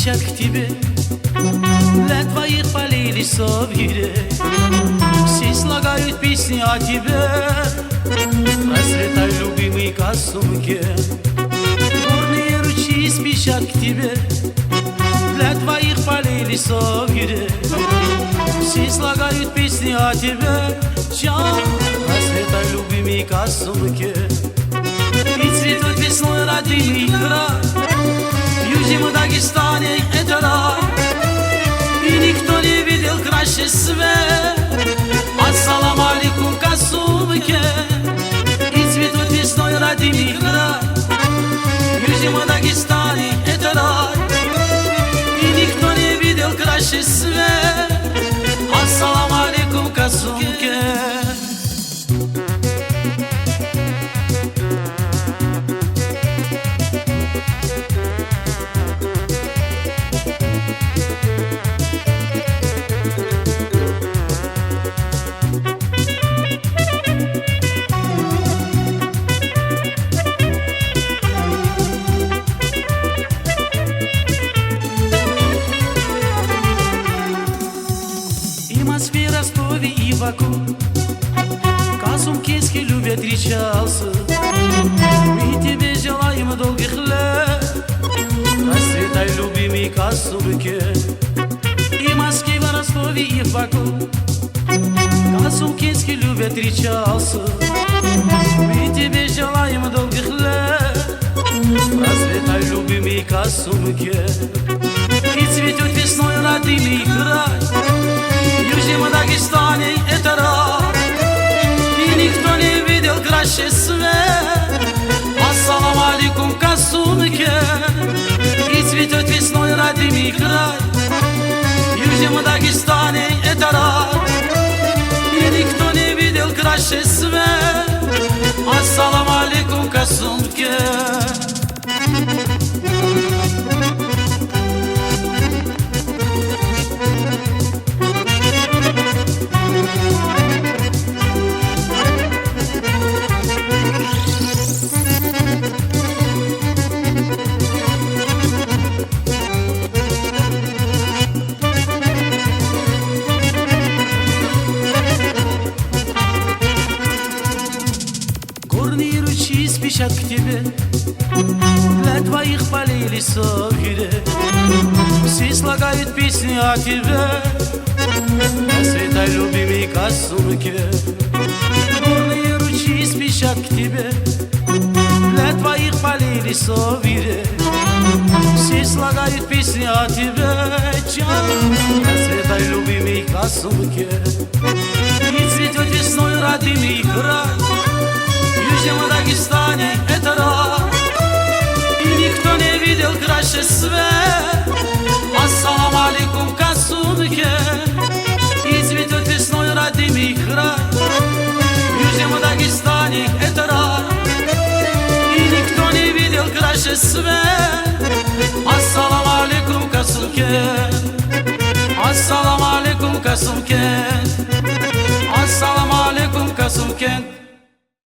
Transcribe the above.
спешат к тебе, для твоих полей лесов гирей. Все слагают песни о тебе, расцветай, любимый Касумке. Горные ручьи спешат к тебе, для твоих полей лесов гирей. Все слагают песни о тебе, расцветай, любимый Касумке. И цветет весной родимый край, в Южном Дагестане это рай. И никто не видел краше свет. Ассалам алейкум, Касумке. И цветет весной родимый край, в Южном Дагестане это рай. И никто не видел краше свет. Ассалам алейкум, Касумке. В Ростове и Баку Касумкинский любят речался. Мы тебе желаем долгих лет, расцветай, любимый Касумке. И в Москве, в Ростове и в Баку Касумкинский любят речался. Мы тебе желаем долгих лет, расцветай, любимый Касумке. И цветет весной родимый край, в Южном Дагестане это рай. И никто не видел краше свет. Ассалам алейкум, Касумке. И цветет весной родимый край, в Южном Дагестане это рай. И никто не видел краше свет. Ассалам алейкум, Касумке. Горные ручьи спешат к тебе, для твоих полей лесов гирей. Все слагают песни о тебе, расцветай, любимый Касумке. Горные ручьи спешат к тебе, для твоих полей лесов гирей. Все слагают песни о тебе, расцветай, любимый Касумке. И цветет весной родимый край, в Южном Дагестане это рай. И никто не видел краше свет. Ассалам алейкум, Касумке. И цветет весной родимый край, в Южном Дагестане это рай. И никто не видел краше свет. Ассалам алейкум, Касумке. Ассалам алейкум, Касумке. Ассалам алейкум, Касумке.